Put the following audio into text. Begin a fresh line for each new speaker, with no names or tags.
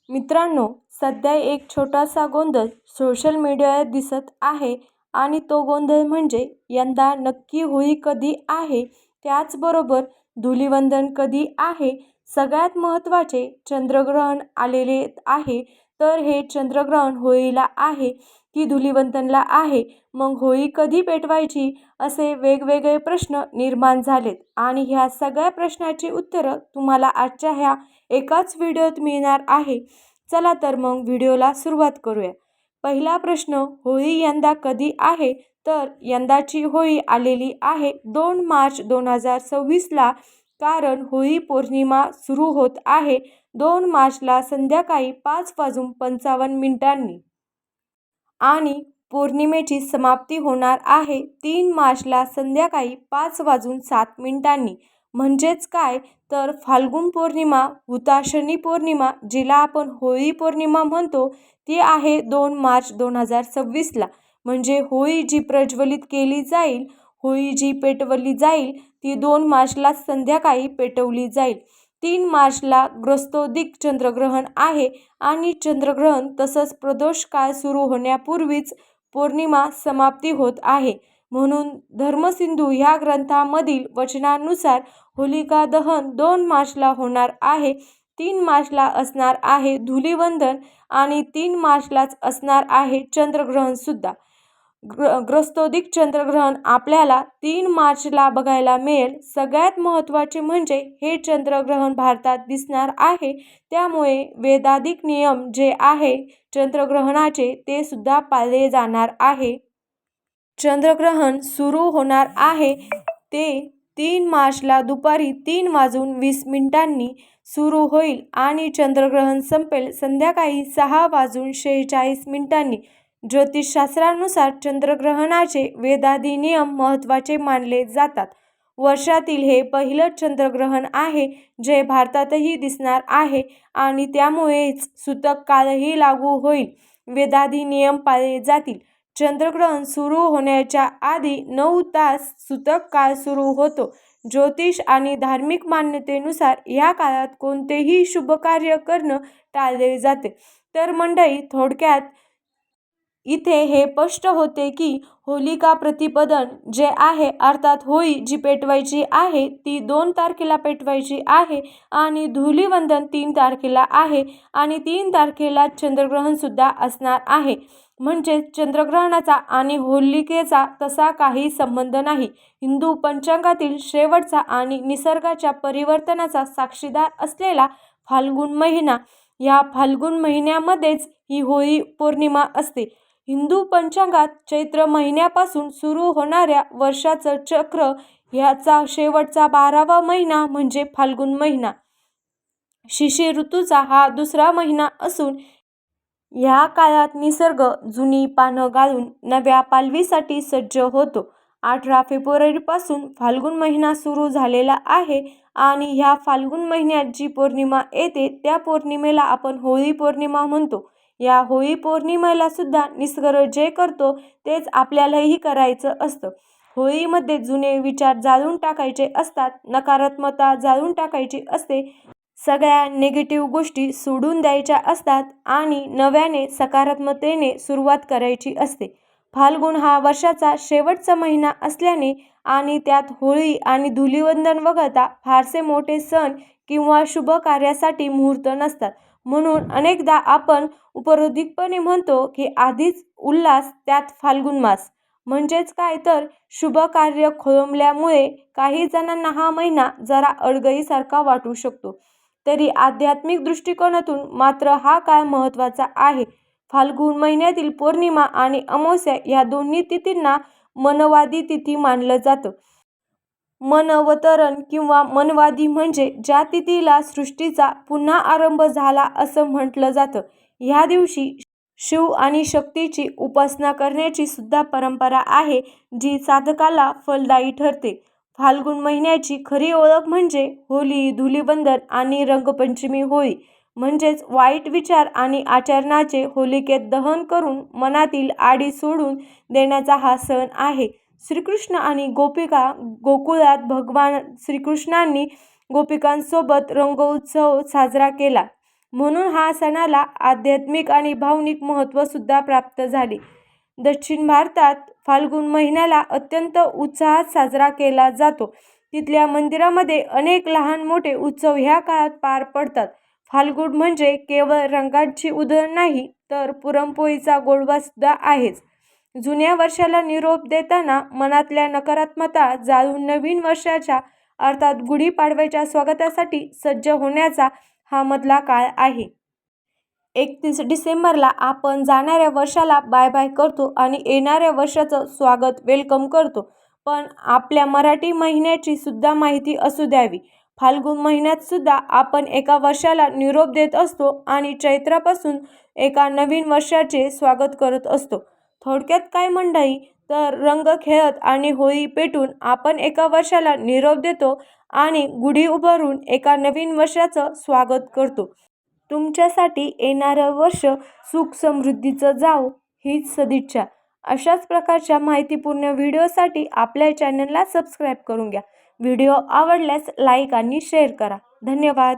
मित्रांनो, सध्या एक छोटासा गोंधळ सोशल मीडियावर दिसत आहे आणि तो गोंधळ म्हणजे यंदा नक्की होळी कधी आहे, त्याचबरोबर धुलिवंदन कधी आहे. सगळ्यात महत्त्वाचे चंद्रग्रहण आलेले आहे. तर हे चंद्रग्रहण होळीला आहे की धुलिवंदनला आहे, मग होळी कधी पेटवायची, असे वेगवेगळे प्रश्न निर्माण झालेत आणि ह्या सगळ्या प्रश्नाची उत्तरं तुम्हाला आजच्या ह्या एकाच व्हिडिओत मिळणार आहे. चला तर मग व्हिडिओला सुरुवात करूया. पहिला प्रश्न, होळी यंदा कधी आहे? तर यंदाची होळी आलेली आहे 2 मार्च 2026ला. कारण होळी पौर्णिमा सुरू होत आहे 2 मार्चला संध्याकाळी 5:55 आणि पौर्णिमेची समाप्ती होणार आहे 3 मार्चला संध्याकाळी 5:07. म्हणजेच काय, तर फाल्गुन पौर्णिमा, हुताशनी पौर्णिमा, जिला आपण होळी पौर्णिमा म्हणतो, ती आहे 2 मार्च 2026ला. म्हणजे होळी जी प्रज्वलित केली जाईल, होळी जी पेटवली जाईल, ती 2 मार्चला संध्याकाळी पेटवली जाईल. 3 मार्चला ग्रस्तोदिक चंद्रग्रहण आहे आणि चंद्रग्रहण तसंच प्रदोष काळ सुरू होण्यापूर्वीच पौर्णिमा समाप्ती होत आहे. म्हणून धर्मसिंधू ह्या ग्रंथामधील वचनानुसार होलिका दहन 2 मार्चला होणार आहे. 3 मार्चला असणार आहे धुलिवंदन आणि 3 मार्चलाच असणार आहे चंद्रग्रहणसुद्धा. ग्रस्तोदिक चंद्रग्रहण आपल्याला 3 मार्चला बघायला मिळेल. सगळ्यात महत्त्वाचे म्हणजे हे चंद्रग्रहण भारतात दिसणार आहे, त्यामुळे वेदाधिक नियम जे आहे चंद्रग्रहणाचे ते सुद्धा पाळले जाणार आहे. चंद्रग्रहण सुरू होणार आहे ते 3 मार्चला दुपारी 3:20 सुरू होईल आणि चंद्रग्रहण संपेल संध्याकाळी 6:46. ज्योतिषशास्त्रानुसार चंद्रग्रहणाचे वेदाधी नियम महत्त्वाचे मानले जातात. वर्षातील हे पहिलं चंद्रग्रहण आहे जे भारतातही दिसणार आहे आणि त्यामुळेच सूतक काळही लागू होईल. वेदाधी नियम पाळले जातील. चंद्रग्रहण सुरू होण्याच्या आधी 9 तास सूतक काळ सुरू होतो. ज्योतिष आणि धार्मिक मान्यतेनुसार या काळात कोणतेही शुभकार्य करणं टाळले जाते. तर मंडळी, थोडक्यात इथे हे स्पष्ट होते की होलिका प्रतिपदन जे आहे, अर्थात होळी जी पेटवायची आहे ती 2 तारखेला पेटवायची आहे आणि धुलिवंदन 3 तारखेला आहे आणि 3 तारखेला चंद्रग्रहणसुद्धा असणार आहे. म्हणजे चंद्रग्रहणाचा आणि होलिकेचा तसा काही संबंध नाही. हिंदू पंचांगातील शेवटचा आणि निसर्गाच्या परिवर्तनाचा साक्षीदार असलेला फाल्गुन महिना, या फाल्गुन महिन्यामध्येच ही होळी पौर्णिमा असते. हिंदू पंचांगात चैत्र महिन्यापासून सुरू होणाऱ्या वर्षाचं चक्र ह्याचा शेवटचा 12वा महिना म्हणजे फाल्गुन महिना. शिशिर ऋतूचा हा दुसरा महिना असून ह्या काळात निसर्ग जुनी पानं गाळून नव्या पालवीसाठी सज्ज होतो. 18 फेब्रुवारीपासून फाल्गुन महिना सुरू झालेला आहे आणि ह्या फाल्गुन महिन्यात जी पौर्णिमा येते त्या पौर्णिमेला आपण होळी पौर्णिमा म्हणतो. या होळी पौर्णिमेला सुद्धा निसर्ग जे करतो तेच आपल्यालाही करायचं असतं. होळीमध्ये जुने विचार जाळून टाकायचे असतात, नकारात्मकता जाळून टाकायची असते, सगळ्या निगेटिव्ह गोष्टी सोडून द्यायच्या असतात आणि नव्याने सकारात्मकतेने सुरुवात करायची असते. फाल्गुन हा वर्षाचा शेवटचा महिना असल्याने आणि त्यात होळी आणि धुलिवंदन वगळता फारसे मोठे सण किंवा शुभ कार्यासाठी मुहूर्त नसतात. म्हणून अनेकदा आपण उपरोधिकपणे म्हणतो की आधीच उल्हास त्यात फाल्गुन मास. म्हणजेच काय, तर शुभ कार्य खोळंबल्यामुळे काही जणांना हा महिना जरा अडगळीसारखा वाटू शकतो. तरी आध्यात्मिक दृष्टिकोनातून मात्र हा काळ महत्त्वाचा आहे. फाल्गुन महिन्यातील पौर्णिमा आणि अमावस्या या दोन्ही तिथींना मनवादी तिथी मानलं जातं. मनवतरण किंवा मनवादी म्हणजे ज्या तिथीला सृष्टीचा पुन्हा आरंभ झाला असं म्हटलं जातं. ह्या दिवशी शिव आणि शक्तीची उपासना करण्याची सुद्धा परंपरा आहे, जी साधकाला फलदायी ठरते. फाल्गुन महिन्याची खरी ओळख म्हणजे होली, धुलिवंदन आणि रंगपंचमी होळी. म्हणजेच वाईट विचार आणि आचरणाचे होलिकेत दहन करून मनातील आडी सोडून देण्याचा हा सण आहे. श्रीकृष्ण आणि गोपिका गोकुळात भगवान श्रीकृष्णांनी गोपिकांसोबत रंगोत्सव साजरा केला. म्हणून हा सणाला आध्यात्मिक आणि भावनिक महत्त्वसुद्धा प्राप्त झाले. दक्षिण भारतात फाल्गुन महिन्याला अत्यंत उत्साहात साजरा केला जातो. तिथल्या मंदिरामध्ये अनेक लहान मोठे उत्सव ह्या काळात पार पडतात. फाल्गुन म्हणजे केवळ रंगांची उधळण नाही, तर पुरणपोळीचा गोडवासुद्धा आहेच. जुन्या वर्षाला निरोप देताना मनातल्या नकारात्मकता जाळून नवीन वर्षाच्या अर्थात गुढीपाडव्याच्या स्वागतासाठी सज्ज होण्याचा हा मधला काळ आहे. 31 डिसेंबरला आपण जाणाऱ्या वर्षाला बाय बाय करतो आणि येणाऱ्या वर्षाचं स्वागत वेलकम करतो. पण आपल्या मराठी महिन्याची सुद्धा माहिती असू द्यावी. फाल्गुन महिन्यात सुद्धा आपण एका वर्षाला निरोप देत असतो आणि चैत्रापासून एका नवीन वर्षाचे स्वागत करत असतो. थोडक्यात काय मंडळी, तर रंग खेळत आणि होळी पेटून आपण एका वर्षाला निरोप देतो आणि गुढी उभारून एका नवीन वर्षाचं स्वागत करतो. तुमच्यासाठी येणारं वर्ष सुख समृद्धीचं जावो हीच सदिच्छा. अशाच प्रकारच्या माहितीपूर्ण व्हिडिओसाठी आपल्या चॅनलला सबस्क्राईब करून घ्या. व्हिडिओ आवडल्यास लाईक आणि शेअर करा. धन्यवाद.